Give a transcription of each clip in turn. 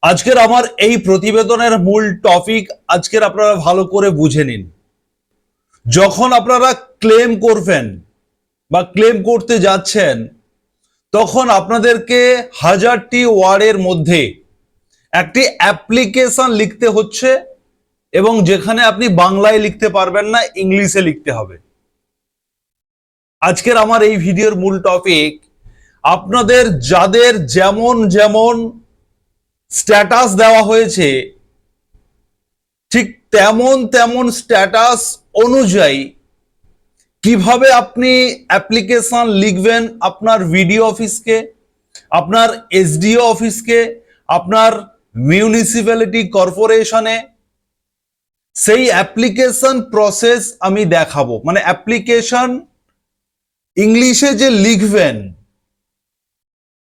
আজকের আমার এই প্রতিবেদনের মূল টপিক আজকের আপনারা ভালো করে বুঝে নিন। যখন আপনারা ক্লেম করবেন বা ক্লেম করতে যাচ্ছেন, তখন আপনাদেরকে 1000টি ওয়ার্ডের মধ্যে একটি অ্যাপ্লিকেশন লিখতে হচ্ছে, এবং যেখানে আপনি বাংলায় লিখতে পারবেন না, ইংলিশে লিখতে হবে। আজকের আমার এই ভিডিওর মূল টপিক, আপনাদের যাদের যেমন যেমন স্ট্যাটাস দেওয়া হয়েছে, ঠিক তেমন তেমন স্ট্যাটাস অনুযায়ী কিভাবে আপনি অ্যাপ্লিকেশন লিখবেন আপনার ভিডিও অফিসকে, আপনার এসডিও অফিসকে, আপনার মিউনিসিপ্যালিটি কর্পোরেশনে, সেই অ্যাপ্লিকেশন প্রসেস আমি দেখাবো। মানে অ্যাপ্লিকেশন ইংলিশে যে লিখবেন,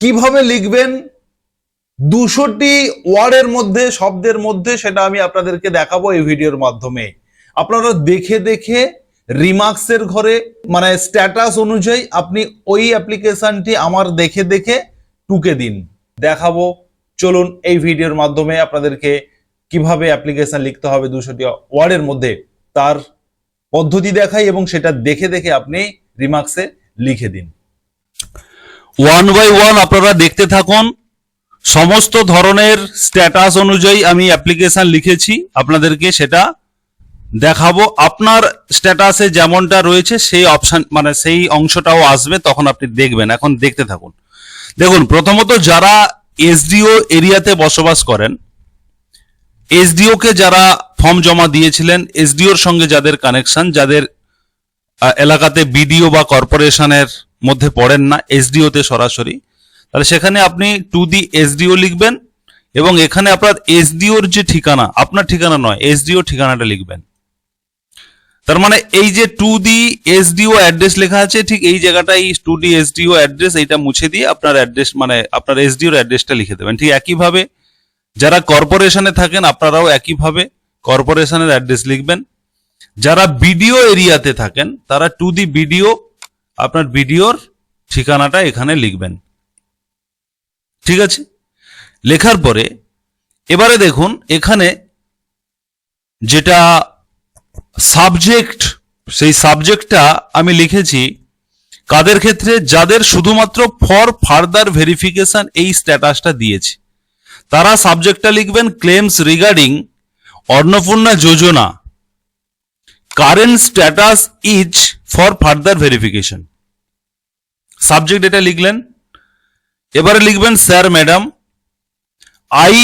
কিভাবে লিখবেন 200টি ওয়ার্ডের মধ্যে, শব্দের মধ্যে, সেটা আমি আপনাদেরকে দেখাবো এই ভিডিওর মাধ্যমে। আপনারা দেখে দেখে রিমার্কসের ঘরে মানে স্ট্যাটাস অনুযায়ী আপনি ওই অ্যাপ্লিকেশনটি আমার দেখে দেখে টুকে দিন। দেখাবো, চলুন এই ভিডিওর মাধ্যমে আপনাদেরকে কিভাবে অ্যাপ্লিকেশন লিখতে হবে 200টি ওয়ার্ডের মধ্যে তার পদ্ধতি দেখাই, এবং সেটা দেখে দেখে আপনি রিমার্কসে লিখে দিন। ওয়ান বাই ওয়ান আপনারা দেখতে থাকুন। সমস্ত ধরনের স্ট্যাটাস অনুযায়ী আমি অ্যাপ্লিকেশন লিখেছি, আপনাদেরকে সেটা দেখাবো। আপনার স্ট্যাটাসে যেমনটা রয়েছে সেই অপশন মানে সেই অংশটাও আসবে, তখন আপনি দেখবেন। এখন দেখতে থাকুন। দেখুন, প্রথমত যারা এসডিও এরিয়াতে বসবাস করেন, এসডিও কে যারা ফর্ম জমা দিয়েছিলেন, এসডিওর সঙ্গে যাদের কানেকশন, যাদের এলাকাতে বিডিও বা কর্পোরেশনের মধ্যে পড়েন না, এসডিও তে সরাসরি, তাহলে সেখানে আপনি টু দি এসডিও লিখবেন, এবং এখানে আপনার এসডিওর যে ঠিকানা, আপনার ঠিকানা নয়, এসডিও ঠিকানাটা লিখবেন। তার মানে এই যে টু দি এসডিও অ্যাড্রেস লেখা আছে, ঠিক এই জায়গাটাই টু দি এসডিও অ্যাড্রেস, এইটা মুছে দিয়ে আপনার অ্যাড্রেস মানে আপনার এসডিওর অ্যাড্রেসটা লিখে দেবেন। ঠিক একইভাবে যারা কর্পোরেশনে থাকেন, আপনারাও একইভাবে কর্পোরেশনের অ্যাড্রেস লিখবেন। যারা বিডিও এরিয়াতে থাকেন, তারা টু দি বিডিও, আপনার বিডিওর ঠিকানাটা এখানে লিখবেন। ঠিক আছে, লেখার পরে এবারে দেখুন, এখানে যেটা সাবজেক্ট, সেই সাবজেক্টটা আমি লিখেছি কাদের ক্ষেত্রে, যাদের শুধুমাত্র ফর ফার্দার ভেরিফিকেশন এই স্ট্যাটাসটা দিয়েছে, তারা সাবজেক্টটা লিখবেন claims regarding Annapurna Yojana, current status is for further verification. Subject এটা লিখলেন। এবারে লিখবেন sir madam, I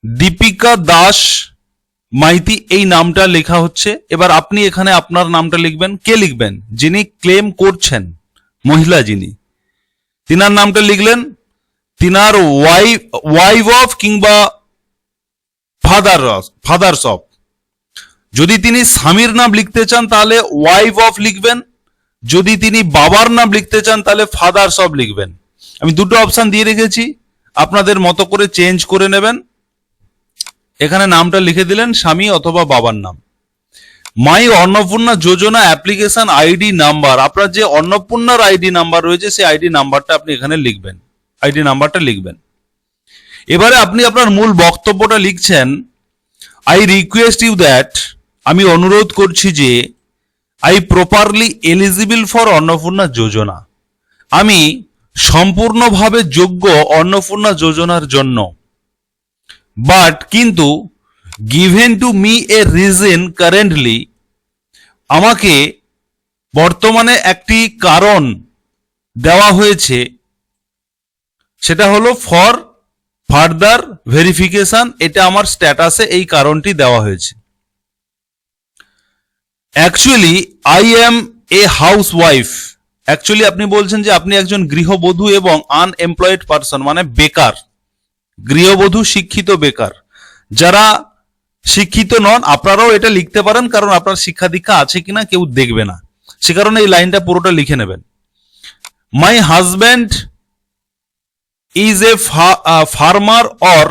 Dipika Das Maiti, এই নামটা লেখা হচ্ছে। এবার আপনি এখানে আপনার নামটা লিখবেন। কে লিখবেন? যিনি ক্লেম করছেন, মহিলা যিনি, তিনার নামটা লিখলেন। তিনার ওয়াইফ অফ কিংবা ফাদার্স অফ। যদি তিনি স্বামীর নাম লিখতে চান তাহলে ওয়াইফ অফ লিখবেন, যদি তিনি বাবার নাম লিখতে চান তাহলে ফাদার্স অফ লিখবেন। আমি দুটো অপশন দিয়ে রেখেছি, আপনাদের মতো করে চেঞ্জ করে নেবেন। এখানে নামটা লিখে দিলেন স্বামী অথবা বাবার নাম। মাই Annapurna Yojana application ID number, আপনার যে অন্নপূর্ণার আইডি নাম্বার রয়েছে সেই আইডি নাম্বারটা আপনি এখানে লিখবেন, আইডি নাম্বারটা লিখবেন। এবারে আপনি আপনার মূল বক্তব্যটা লিখছেন, আই রিকোয়েস্ট ইউ দ্যাট, আমি অনুরোধ করছি যে, I properly eligible for Annapurna Yojana, আমি সম্পূর্ণভাবে যোগ্য অন্নপূর্ণা যোজনার জন্য, বাট কিন্তু given to me a reason currently, আমাকে বর্তমানে একটি কারণ দেওয়া হয়েছে, সেটা হলো ফর ফার্দার ভেরিফিকেশন। এটা আমার স্ট্যাটাসে এই কারণটি দেওয়া হয়েছে। Actually I M a house wife, actually আপনি বলছেন যে আপনি একজন গৃহবধূ এবং আনএমপ্লয়েড পারসন, মানে বেকার, গৃহবধূ, শিক্ষিত, বেকার। যারা শিক্ষিত নন, আপনারাও এটা লিখতে পারেন, কারণ আপনার শিক্ষা দীক্ষা আছে কিনা কেউ দেখবে না, সে কারণে এই লাইনটা পুরোটা লিখে নেবেন। My husband is a farmer or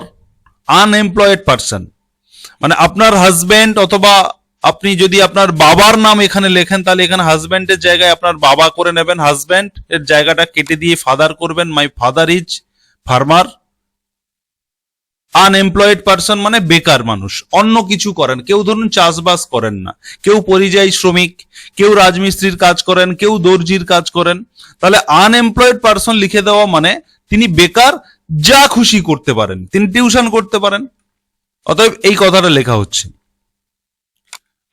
unemployed person, মানে আপনার হাজব্যান্ড, অথবা আপনি যদি আপনার বাবার নাম এখানে লেখেন তাহলে এখানে হাজব্যান্ডের জায়গায় আপনার বাবা করে নেবেন, হাজব্যান্ড এর জায়গাটা কেটে দিয়ে ফাদার করবেন। My father is farmer, unemployed person মানে বেকার মানুষ, অন্য কিছু করেন, কেউ ধরুন চাষবাস করেন না, কেউ পরিযায়ী শ্রমিক, কেউ রাজমিস্ত্রির কাজ করেন, কেউ দর্জির কাজ করেন, তাহলে আনএমপ্লয়েড পার্সন লিখে দেওয়া মানে তিনি বেকার, যা খুশি করতে পারেন, তিনি টিউশন করতে পারেন। অতএব এই কথাটা লেখা হচ্ছে।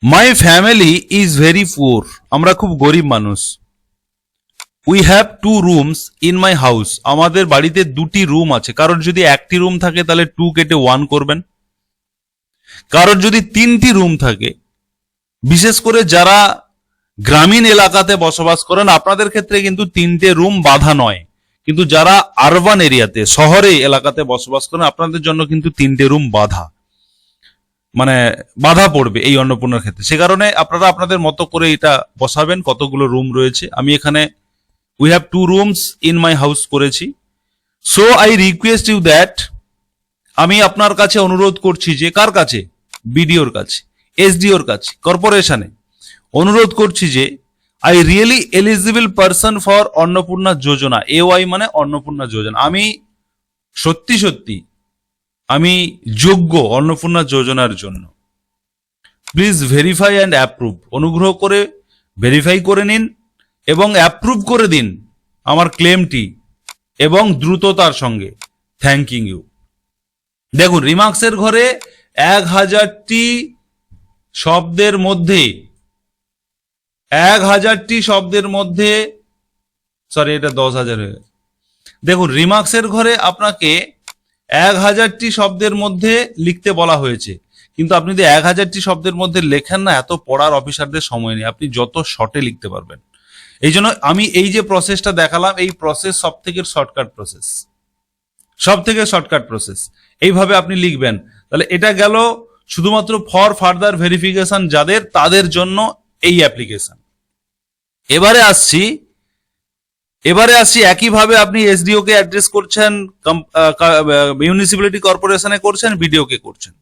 মাই ফ্যামিলি ইজ ভেরি পুয়ার, আমরা খুব গরিব মানুষ। We have 2 rooms in my house, আমাদের বাড়িতে 2টি রুম আছে। কারোর যদি একটি রুম থাকে তাহলে 2 কেটে 1 করবেন। কারোর যদি 3টি রুম থাকে, বিশেষ করে যারা গ্রামীণ এলাকাতে বসবাস করেন আপনাদের ক্ষেত্রে কিন্তু 3টে রুম বাধা নয়, কিন্তু যারা আরবান এরিয়াতে শহরে এলাকাতে বসবাস করেন আপনাদের জন্য কিন্তু 3টে রুম বাধা, মানে বাধা পড়বে এই অন্নপূর্ণার ক্ষেত্রে। সে কারণে আপনারা আপনাদের মতো করে এটা বসাবেন কতগুলো রুম রয়েছে। আমি এখানে we have 2 rooms in my house করেছি। So I request you that, আমি আপনার কাছে অনুরোধ করছি যে, কার কাছে? বিডিওর কাছে, এসডিওর কাছে, কর্পোরেশনে অনুরোধ করছি যে I really eligible person for Annapurna Yojana, AY মানে অন্নপূর্ণা যোজনা, আমি সত্যি সত্যি আমি যোগ্য অন্নপূর্ণা যোজনার জন্য। প্লিজ ভেরিফাই অ্যান্ড অ্যাপ্রুভ, অনুগ্রহ করে ভেরিফাই করে নিন এবং অ্যাপ্রুভ করে দিন আমার ক্লেমটি এবং দ্রুততার সঙ্গে। Thanking you. দেখুন, রিমার্কসের ঘরে 1000টি শব্দের মধ্যে 1000টি শব্দের মধ্যে, সরি এটা 10,000 হয়ে গেছে। দেখুন, রিমার্কসের ঘরে আপনাকে 1000টি শব্দের মধ্যে লিখতে বলা হয়েছে, কিন্তু আপনি যদি 1000টি শব্দের মধ্যে লেখেন না, এত পড়ার অফিসারদের সময় নেই, আপনি যত শর্টে লিখতে পারবেন। এই জন্য আমি এই যে প্রসেসটা দেখালাম, এই প্রসেস সব থেকে শর্টকাট প্রসেস, সব থেকে শর্টকাট প্রসেস। এইভাবে আপনি লিখবেন। তাহলে এটা গেল শুধুমাত্র ফর ফার্দার ভেরিফিকেশন যাদের, তাদের জন্য এই অ্যাপ্লিকেশন। এবারে আসছি একইভাবে আপনি এসডিও কে অ্যাড্রেস করছেন, মিউনিসিপ্যালিটি কর্পোরেশনে করছেন, বিডিও কে করছেন।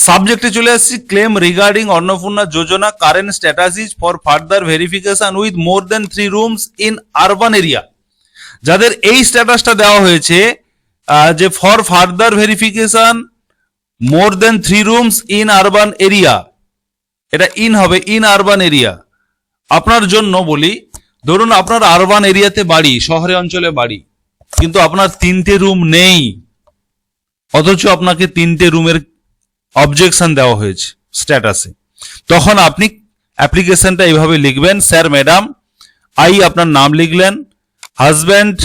সাবজেক্টে চলে আসছি, claim regarding Annapurna Yojana, current status is for further verification with more than 3 rooms in urban area. যাদের এই স্ট্যাটাসটা দেওয়া হয়েছে যে for further verification more than 3 rooms in urban area, এটা ইন হবে, ইন আরবান এরিয়া। আপনার জন্য বলি, ধরুন আপনার আরবান এরিয়াতে বাড়ি, শহরে অঞ্চলে বাড়ি, কিন্তু আপনার 3টে রুম নেই, অথচ আপনাকে 3টে রুমের অবজেকশন দেওয়া হয়েছে স্ট্যাটাসে। তখন আপনি অ্যাপ্লিকেশনটা এইভাবে লিখবেন, স্যার ম্যাডাম, আই আপনার নাম লিখলেন, হাজব্যান্ড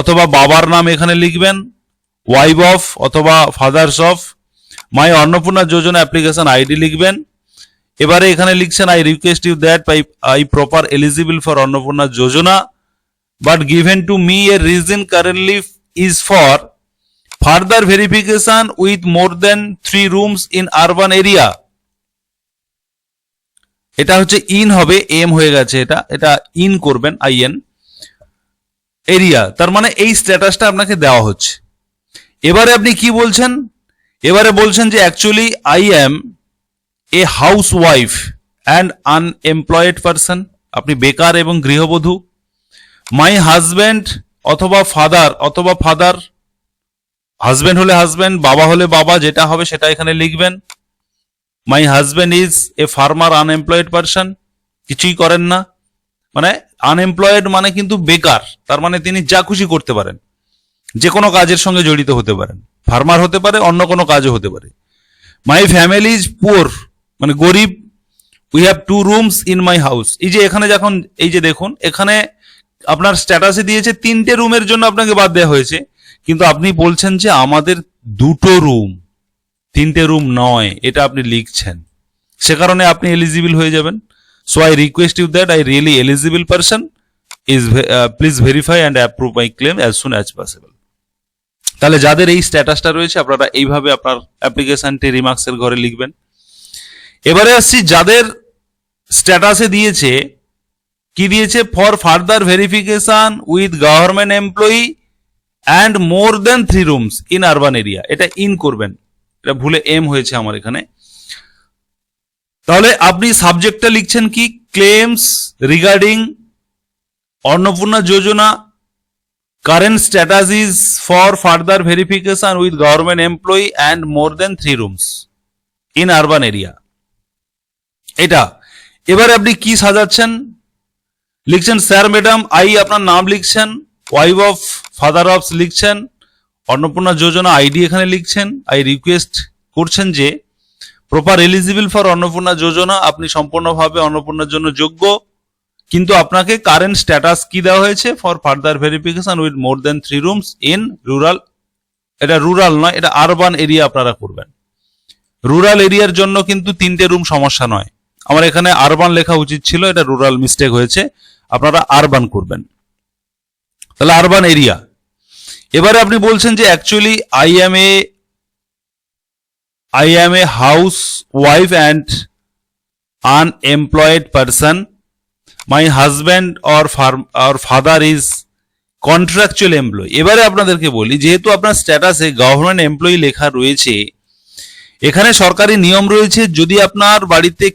অথবা বাবার নাম এখানে লিখবেন, ওয়াইফ অফ অথবা father's of, my Annapurna Yojana application ID লিখবেন। এবারে এখানে লিখছেন, I request you that I proper eligible for Annapurna Yojana, but given to me a reason currently is for further verification with more than 3 rooms in urban area. এটা হচ্ছে in হবে, M হয়ে গেছে, এটা ইন করবেন, আইএন এরিয়া, তার মানে এই স্ট্যাটাসটা আপনাকে দেওয়া হচ্ছে। এবারে আপনি কি বলছেন? এবারে বলছেন যে actually I M a house wife and unemployed person, আপনি বেকার এবং গৃহবধূ। মাই হাজব্যান্ড অথবা ফাদার, হাজব্যান্ড হলে হাজব্যান্ড, বাবা হলে বাবা, যেটা হবে সেটা এখানে লিখবেন। My husband is a farmer unemployed person, কিছুই করেন না, মানে আনএমপ্লয়েড মানে কিন্তু বেকার, তার মানে তিনি যা খুশি করতে পারেন, যে কোনো কাজের সঙ্গে জড়িত হতে পারেন, ফার্মার হতে পারে, অন্য কোনো কাজও হতে পারে। মাই ফ্যামিলি ইজ পুয়ার মানে গরিব। We have 2 rooms in my house, এই যে এখানে যখন, এই যে দেখুন এখানে আপনার স্ট্যাটাসে দিয়েছে 3টে রুমের জন্য আপনাকে বাদ দেওয়া হয়েছে, কিন্তু আপনি বলছেন যে আমাদের 2টো রুম, 3টে রুম নয়, এটা আপনি লিখছেন, সে কারণে আপনি এলিজিবল হয়ে যাবেন। So I request you that I really eligible person is please verify and approve my claim as soon as possible. তাহলে যাদের এই স্ট্যাটাসটা রয়েছে আপনারা এইভাবে আপনার অ্যাপ্লিকেশনটি রিমার্কসের ঘরে লিখবেন। এবারে আসছি যাদের স্ট্যাটাসে দিয়েছে, কি দিয়েছে? For further verification with government employee and more than 3 rooms in urban area, এটা ইন করবেন, এটা ভুলে এম হয়েছে আমার এখানে। তাহলে আপনি সাবজেক্টটা লিখছেন কি? Claims regarding Annapurna Yojana, current status is for further verification with government employee and more than 3 rooms in urban area. এটা এবারে আপনি কি সাজাচ্ছেন, লিখছেন স্যার ম্যাডাম আই, আপনার নাম লিখছেন, ওয়াইফ অফ ফাদার অফ লিখছেন, অন্নপূর্ণা যোজনা আইডি এখানে লিখছেন। আই রিকোয়েস্ট করছেন যে প্রপার এলিজিবল ফর অন্নপূর্ণা যোজনা, আপনি সম্পূর্ণভাবে অন্নপূর্ণার জন্য যোগ্য, কিন্তু আপনাকে কারেন্ট স্ট্যাটাস কি দেওয়া হয়েছে for further verification with more than 3 rooms in rural, এটা রুরাল নয়, এটা আরবান এরিয়া আপনারা করবেন। রুরাল এরিয়ার জন্য কিন্তু 3টে রুম সমস্যা নয়, আমার এখানে আরবান লেখা উচিত ছিল, এটা রুরাল মিস্টেক হয়েছে, আপনারা আরবান করবেন। তাহলে আরবান এরিয়া। এবারে আপনি বলছেন যে actually I am a housewife and unemployed person. My husband or father is contractual employee. এবারে আপনাদেরকে বলি, যেহেতু আপনার স্ট্যাটাসে গভর্নমেন্ট এমপ্লয়ি লেখা রয়েছে, এখানে সরকারি নিয়ম রয়েছে, যদি আপনার বাড়িতে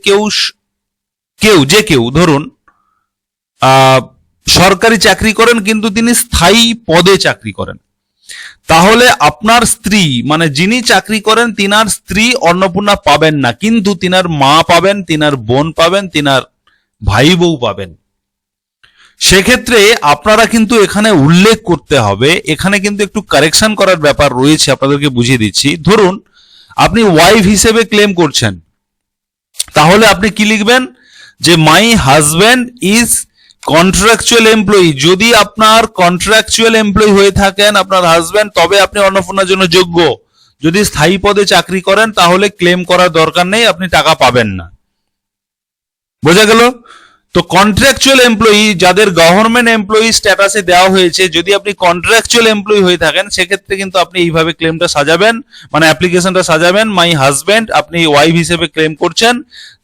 কেউ ধরুন সরকারি চাকরি করেন কিন্তু তিনি স্থায়ী পদে চাকরি করেন, তাহলে আপনার স্ত্রী মানে যিনি চাকরি করেন তিনার স্ত্রী অন্নপূর্ণা পাবেন না, কিন্তু তিনার মা পাবেন, তিনার বোন পাবেন, তিনার ভাই বউ পাবেন। সেক্ষেত্রে আপনারা কিন্তু এখানে উল্লেখ করতে হবে, এখানে কিন্তু একটু কারেকশন করার ব্যাপার রয়েছে, আপনাদেরকে বুঝিয়ে দিচ্ছি। ধরুন আপনি ওয়াইফ হিসেবে ক্লেম করছেন, তাহলে আপনি কি লিখবেন যে my husband is contractual employee. যদি আপনার কন্ট্রাকচুয়াল এমপ্লয়ি হয়ে থাকেন আপনার হাজব্যান্ড, তবে আপনি অন্নপূর্ণার জন্য যোগ্য। যদি স্থায়ী পদে চাকরি করেন তাহলে ক্লেম করার দরকার নেই, আপনি টাকা পাবেন না। বোঝা গেল? তো কন্ট্রাকচুয়াল এমপ্লয়ি যাদের গভর্নমেন্ট এমপ্লয়ি স্ট্যাটাসে দেওয়া হয়েছে, যদি আপনি কন্ট্রাকচুয়াল এমপ্লয়ি হয়ে থাকেন সেক্ষেত্রে কিন্তু আপনি এইভাবে ক্লেমটা সাজাবেন, মানে অ্যাপ্লিকেশনটা সাজাবেন। মাই হাজব্যান্ড, আপনি ওয়াইফ হিসেবে ক্লেম করছেন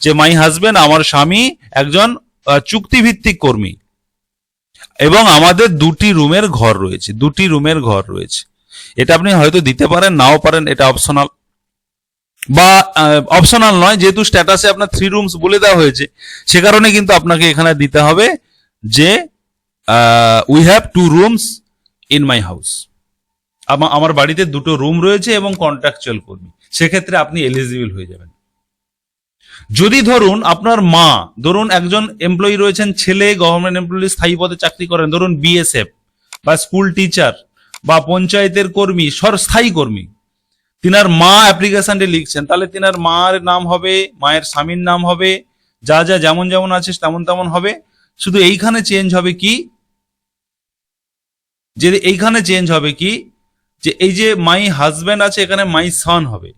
যে মাই হাজব্যান্ড, আমার স্বামী একজন চুক্তিভিত্তিক কর্মী এবং আমাদের 2টি রুমের ঘর রয়েছে। এটা আপনি হয়তো দিতে পারেন, নাও পারেন, এটা অপশনাল বা অপশনাল নয়, যেহেতু স্ট্যাটাসে আপনার 3 রুমস বলে দেওয়া হয়েছে, সে কারণে কিন্তু আপনাকে এখানে দিতে হবে যে we have 2 rooms in my house, আমার বাড়িতে 2টো রুম রয়েছে এবং কন্ট্রাকচুয়াল কর্মী, সেক্ষেত্রে আপনি এলিজিবল হয়ে যাবেন। যদি ধরুন আপনার মা, ধরুন একজন এমপ্লয়ি রয়েছেন, ছেলে গভর্নমেন্ট এমপ্লয়ি স্থায়ী পদে চাকরি করেন, ধরুন বিএসএফ বা স্কুল টিচার বা পঞ্চায়েতের কর্মী, স্থায়ী কর্মী, তিনার মা অ্যাপ্লিকেশনটি লিখছেন, তাহলে তিনার মার নাম হবে, মায়ের স্বামীর নাম হবে, যা যেমন আছে তেমন হবে। শুধু এইখানে চেঞ্জ হবে কি, যে এই যে মাই হাজব্যান্ড আছে এখানে মাই সন হবে।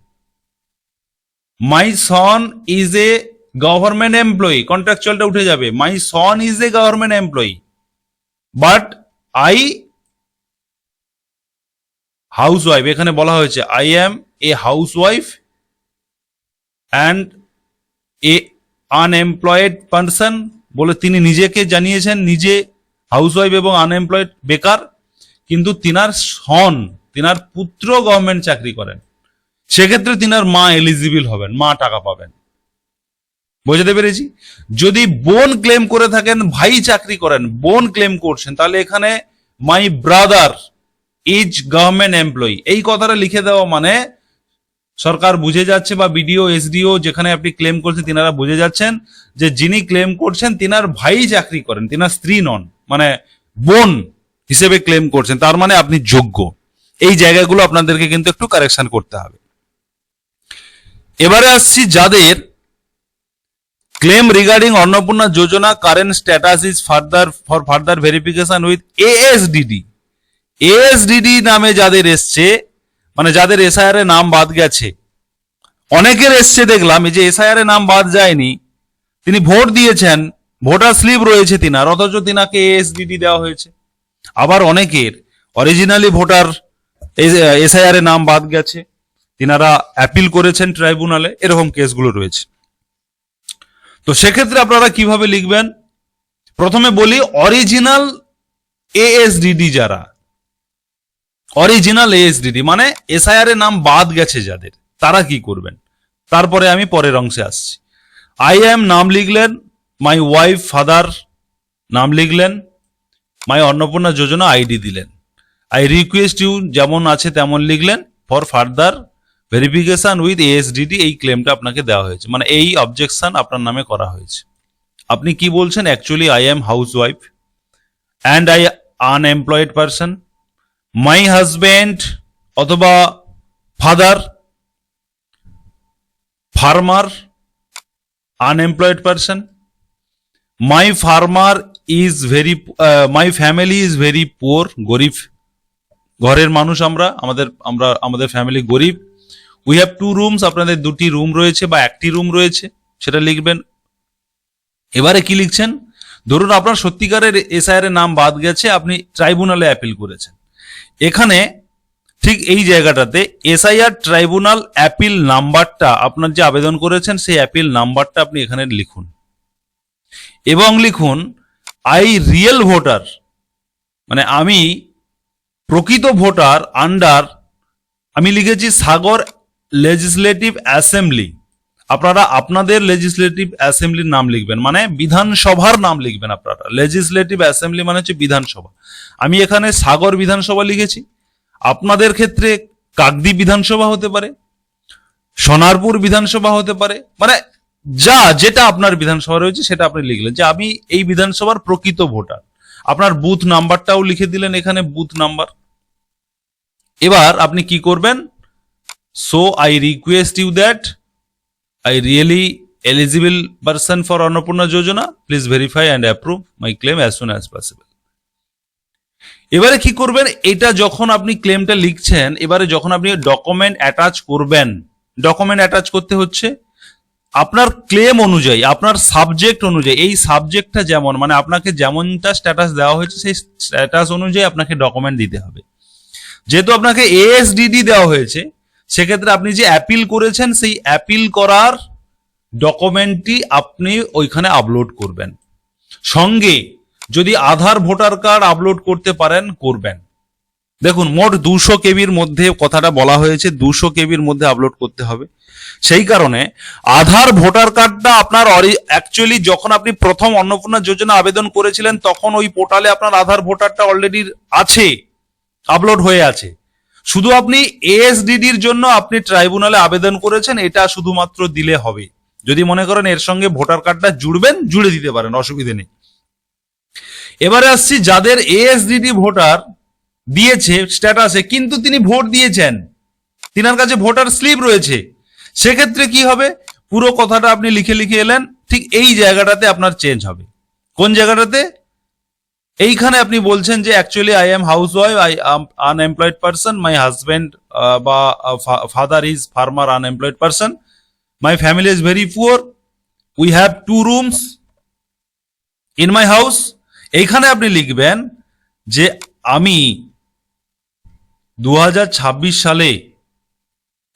My son is a government employee, কন্ট্রাকচুয়ালটা উঠে যাবে, my son is a government employee but I housewife, এখানে বলা হয়েছে I am a housewife and a unemployed person, বলে তিনি নিজেকে জানিয়েছেন নিজে হাউসওয়াইফ এবং আনএমপ্লয়েড বেকার, কিন্তু তিনার পুত্র গভর্নমেন্ট চাকরি করেন, সেক্ষেত্রে তিনার মা এলিজিবল হবেন, মা টাকা পাবেন। বুঝতে পেরেছি? যদি বোন ক্লেম করে থাকেন, ভাই চাকরি করেন, বোন ক্লেম করছেন, তাহলে এখানে my brother is government employee, এই কথাটা লিখে দেওয়া মানে সরকার বুঝে যাচ্ছে, বা বিডিও এসডিও যেখানে আপনি ক্লেম করছেন তিনারা বুঝে যাচ্ছেন যে যিনি ক্লেম করছেন তিনার ভাই চাকরি করেন, তিনার স্ত্রী নন, মানে বোন হিসেবে ক্লেম করছেন, তার মানে আপনি যোগ্য। এই জায়গাগুলো আপনাদেরকে কিন্তু একটু কারেকশন করতে হবে। এবারে আসছি যাদের claim regarding Annapurna Yojana current status is further verification with ASDD. ASDD নামে যাদের এসছে, মানে যাদের এসআইআর এ নাম বাদ গেছে, অনেকের এসছে দেখলাম, এই যে এসআইআর এ নাম বাদ যায়নি, তিনি ভোট দিয়েছেন, ভোটার স্লিপ রয়েছে তিনার, অথচ তিনাকে এএসডিডি দেওয়া হয়েছে। আবার অনেকের অরিজিনালি ভোটার এসআইআর এ নাম বাদ গেছে, তিনারা অ্যাপিল করেছেন ট্রাইব্যুনালে, এরকম কেসগুলো রয়েছে। তো সেক্ষেত্রে আপনারা কিভাবে লিখবেন? প্রথমে বলি অরিজিনাল এএসডিডি, যারা অরিজিনাল এএসডিডি মানে এসআইআর এর নাম বাদ গেছে যাদের, তারা কি করবেন, তারপরে আমি পরের অংশে আসছি। আই এম নাম লিখলেন, মাই ওয়াইফ ফাদার নাম লিখলেন, মাই অন্নপূর্ণা যোজনা আইডি দিলেন। আই রিকোয়েস্ট ইউ যেমন আছে তেমন লিখলেন, ফর ফার্দার ভেরিফিকেশন উইথ এএসডিডি, এই ক্লেমটা আপনাকে দেওয়া হয়েছে, মানে এই অবজেকশন আপনার নামে করা হয়েছে। আপনি কি বলছেন, actually I am housewife and I unemployed person, my husband অথবা father farmer unemployed person, my farmer is very, my family is very poor, গরিব ঘরের মানুষ আমরা, আমাদের ফ্যামিলি গরিব। উই হ্যাভ 2 রুমস, আপনাদের 2টি রুম রয়েছে বা 1টি রুম রয়েছে, সেটা লিখবেন। এবারে কি লিখছেন, ধরুন আপনার সত্যিকারের এসআইআর এর নাম বাদ গেছে, আপনি ট্রাইব্যুনালে অ্যাপিল করেছেন। এখানে ঠিক এই জায়গাটাতে এসআইআর ট্রাইব্যুনাল অ্যাপিল নাম্বারটা, আপনার যে আবেদন করেছেন সেই অ্যাপিল নাম্বারটা আপনি এখানে লিখুন এবং লিখুন আই রিয়েল ভোটার, মানে আমি প্রকৃত ভোটার আন্ডার, আমি লিখেছি সাগর লেজিসলেটিভ অ্যাসেম্বলি। আপনারা আপনাদের লেজিসলেটিভ অ্যাসেম্বলির নাম লিখবেন, মানে বিধানসভার নাম লিখবেন আপনারা। লেজিসলেটিভ অ্যাসেম্বলি মানে হচ্ছে বিধানসভা। আমি এখানে সাগর বিধানসভা লিখেছি, আপনাদের ক্ষেত্রে কাকদ্বীপ বিধানসভা হতে পারে, সোনারপুর বিধানসভা হতে পারে, মানে যেটা আপনার বিধানসভা রয়েছে সেটা আপনি লিখলেন যে আমি এই বিধানসভার প্রকৃত ভোটার। আপনার বুথ নাম্বারটাও লিখে দিলেন এখানে, বুথ নাম্বার। এবার আপনি কি করবেন, so I request you that I really eligible person for Annapurna Yojana, please verify and approve my claim as soon as possible. এবারে কি করবেন, এটা যখন আপনি ক্লেমটা লিখছেন, এবারে যখন আপনি ডকুমেন্ট অ্যাটাচ করবেন, ডকুমেন্ট অ্যাটাচ করতে হচ্ছে আপনার ক্লেম অনুযায়ী, আপনার সাবজেক্ট অনুযায়ী। এই সাবজেক্টটা যেমন, মানে আপনাকে যেমনটা স্ট্যাটাস দেওয়া হয়েছে সেই স্ট্যাটাস অনুযায়ী আপনাকে ডকুমেন্ট দিতে হবে। যেহেতু আপনাকে এএসডিডি দেওয়া হয়েছে, সেক্ষেত্রে আপনি যে অ্যাপিল করেছেন সেই অ্যাপিল করার ডকুমেন্টটি আপনি ওইখানে আপলোড করবেন। সঙ্গে যদি আধার ভোটার কার্ড আপলোড করতে পারেন করবেন। দেখুন মোট 200 কেবির মধ্যে কথাটা বলা হয়েছে, 200 কেবির মধ্যে আপলোড করতে হবে। সেই কারণে আধার ভোটার কার্ডটা আপনার অ্যাকচুয়ালি যখন আপনি প্রথম অন্নপূর্ণা যোজনা আবেদন করেছিলেন তখন ওই পোর্টালে আপনার আধার ভোটারটা অলরেডি আছে, আপলোড হয়ে আছে। শুধু আপনি এএসডিডির জন্য আপনি ট্রাইব্যুনালে আবেদন করেছেন, এটা শুধুমাত্র দিলে হবে। যদি মনে করেন এর সঙ্গে ভোটার কার্ডটা জুড়বেন, জুড়ে দিতে পারেন, অসুবিধে নেই। এবারে আসছি যাদের এএসডিডি ভোটার দিয়েছে স্ট্যাটাসে, কিন্তু তিনি ভোট দিয়েছেন, তিনার কাছে ভোটার স্লিপ রয়েছে, সেক্ষেত্রে কি হবে, পুরো কথাটা আপনি লিখে লিখে এলেন, ঠিক এই জায়গাটাতে আপনার চেঞ্জ হবে। কোন জায়গাটাতে, এইখানে আপনি বলছেন যে actually I am housewife, I am unemployed person, my husband বা father is farmer unemployed person, my family is very poor, we have 2 rooms in my house. এইখানে আপনি লিখবেন যে আমি 2026 সালে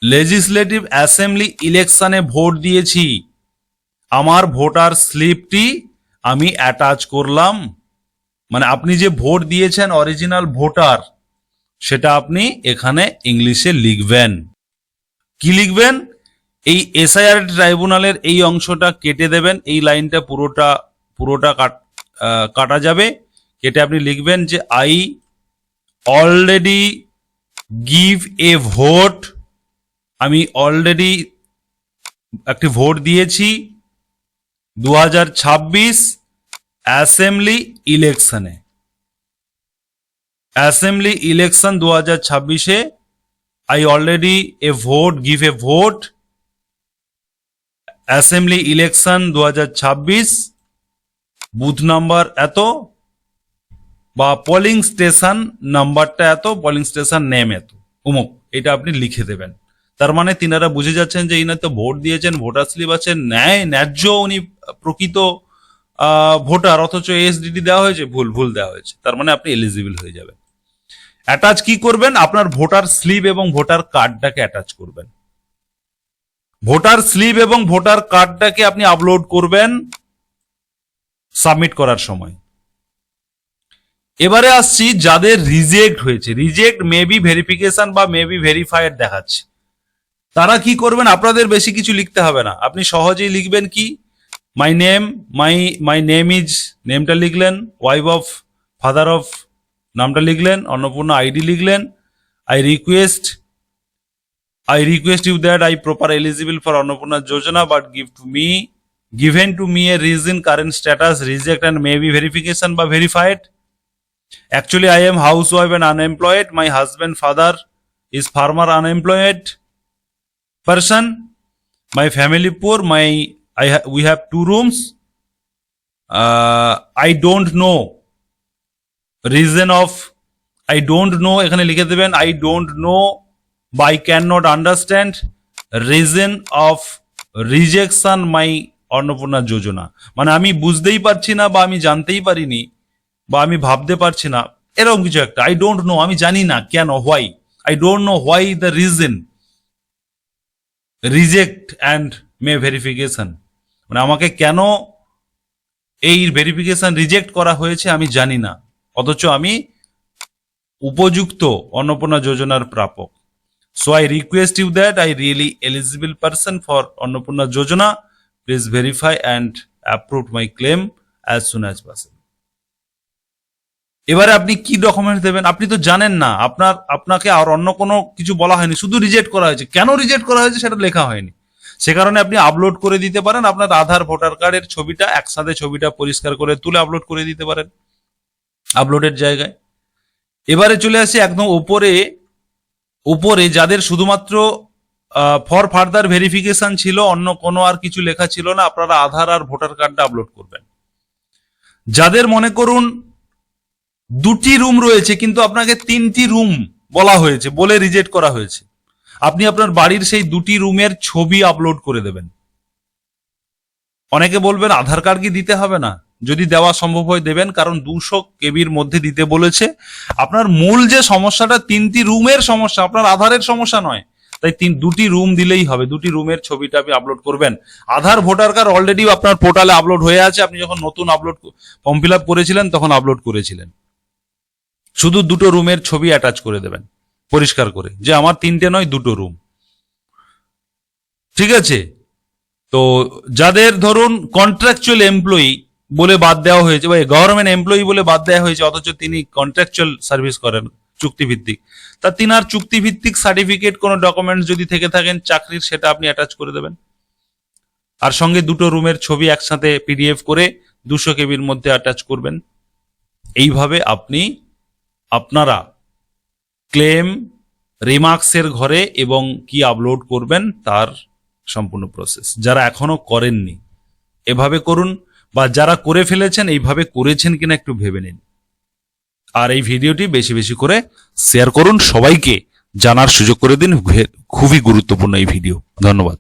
লেজিসলেটিভ অ্যাসেম্বলি ইলেকশনে ভোট দিয়েছি, আমার ভোটার স্লিপটি আমি অ্যাটাচ করলাম। মানে আপনি যে ভোট দিয়েছেন অরিজিনাল ভোটার, সেটা আপনি এখানে ইংলিশে লিখবেন। কি লিখবেন, এই এসআইআর ট্রাইব্যুনালের এই অংশটা কেটে দেবেন, এই লাইনটা পুরোটা কাটা যাবে, কেটে আপনি লিখবেন যে I already give a vote, আমি অলরেডি একটি ভোট দিয়েছি 2026 অ্যাসেম্বলি ইলেকশনে, অ্যাসেম্বলি ইলেকশন 2026-এ I already a vote, give a vote, assembly election 2026, booth number এত বা পোলিং স্টেশন নাম্বারটা এত, পোলিং স্টেশন নেম এত, অমুক, এটা আপনি লিখে দেবেন। তার মানে তিনারা বুঝে যাচ্ছেন যে ইনি তো ভোট দিয়েছেন, ভোটার স্লিপ আছে, ন্যায্য উনি প্রকৃত ভোটার, অথচ এসডিডি দেওয়া হয়েছে, ভুল দেওয়া হয়েছে, তার মানে আপনি এলিজিবল হয়ে যাবেন। অ্যাটাচ কি করবেন, আপনার ভোটার স্লিপ এবং ভোটার কার্ডটাকে অ্যাটাচ করবেন। ভোটার স্লিপ এবং ভোটার কার্ডটাকে আপনি আপলোড করবেন সাবমিট করার সময়। এবারে আসছি যাদের রিজেক্ট হয়েছে, রিজেক্ট মেবি ভেরিফিকেশন বা মেবি ভেরিফাইড দেখাচ্ছে, তারা কি করবেন, আপনাদের বেশি কিছু লিখতে হবে না, আপনি সহজেই লিখবেন কি, my name, my name is, নেমটা লিখলেন, ওয়াইফ অফ, ফাদার অফ, নামটা লিখলেন, অন্নপূর্ণা আইডি লিখলেন, I request you that I proper eligible for Annapurna Yojana but given to me a reason current status reject and maybe verification বা verified. Actually I am housewife and unemployed. My husband father is farmer unemployed person. My family poor. We have 2 rooms. I don't know reason of I don't know এখানে লিখে দেবেন I don't know বা I cannot understand reason of rejection my Annapurna যোজনা, মানে আমি বুঝতেই পারছি না বা আমি জানতেই পারিনি বা আমি ভাবতে পারছি না, এরকম কিছু একটা। I don't know, আমি জানি না কেন, why I don't know why the reason reject and may verification, মানে আমাকে কেন এই ভেরিফিকেশন রিজেক্ট করা হয়েছে আমি জানি না, অথচ আমি উপযুক্ত অন্নপূর্ণা যোজনার প্রাপক। So I request you that I really eligible person for Annapurna Yojana. Please verify and approve my claim as soon as possible. এবারে আপনি কি ডকুমেন্টস দেবেন? আপনি তো জানেন না, আপনাকে আর অন্য কোনো কিছু বলা হয়নি, শুধু রিজেক্ট করা হয়েছে। কেন রিজেক্ট করা হয়েছে সেটা লেখা হয়নি, সে কারণে আপনি আপলোড করে দিতে পারেন আপনার আধার ভোটার কার্ডের ছবিটা একসাথে, ছবিটা পরিষ্কার করে তুলে আপলোড করে দিতে পারেন আপলোডের জায়গায়। এবারে চলে আসি একদম উপরে যাদের শুধুমাত্র ফর ফার্দার ভেরিফিকেশন ছিল, অন্য কোনো আর কিছু লেখা ছিল না, আপনারা আধার আর ভোটার কার্ডটা আপলোড করবেন। যাদের মনে করুন 2টি রুম রয়েছে কিন্তু আপনাকে 3টি রুম বলা হয়েছে, বলে রিজেক্ট করা হয়েছে, আপনি আপনার বাড়ির সেই 2টি রুমের ছবি আপলোড করে দেবেন। অনেকে বলবেন আধার কার্ড কি দিতে হবে না? যদি দেওয়া সম্ভব হয় দেবেন, কারণ 200 কেবির মধ্যে দিতে বলেছে। আপনার মূল যে সমস্যাটা 3টি রুমের সমস্যা, আপনার আধারের সমস্যা নয়, তাই 2টি রুম দিলেই হবে। 2টি রুমের ছবিটা আপনি আপলোড করবেন। আধার ভোটার কার্ড অলরেডি আপনার পোর্টালে আপলোড হয়ে আছে, আপনি যখন নতুন ফর্ম ফিল আপ করেছিলেন তখন আপলোড করেছিলেন। শুধু 2টো রুমের ছবি অ্যাটাচ করে দেবেন পরিষ্কার করে, যে আমার 3টে নয় 2টো রুম, ঠিক আছে? তো যাদের ধরুন কন্ট্রাকচুয়াল এমপ্লয়ি বলে বাদ দেওয়া হয়েছে বা গভর্নমেন্ট এমপ্লয়ি বলে বাদ দেওয়া হয়েছে, অথচ তিনি কন্ট্রাকচুয়াল সার্ভিস করেন চুক্তিভিত্তিক, তা তিনার চুক্তিভিত্তিক সার্টিফিকেট কোনো ডকুমেন্টস যদি থেকে থাকেন চাকরির, সেটা আপনি অ্যাটাচ করে দেবেন। আর সঙ্গে 2টো রুমের ছবি একসাথে পিডিএফ করে 200 কেবির মধ্যে অ্যাটাচ করবেন। এইভাবে আপনারা ক্লেম রিমার্কসের ঘরে এবং কি আপলোড করবেন তার সম্পূর্ণ প্রসেস, যারা এখনো করেননি এভাবে করুন, বা যারা করে ফেলেছেন এইভাবে করেছেন কিনা একটু ভেবে নিন। আর এই ভিডিওটি বেশি বেশি করে শেয়ার করুন, সবাইকে জানার সুযোগ করে দিন, খুবই গুরুত্বপূর্ণ এই ভিডিও। ধন্যবাদ।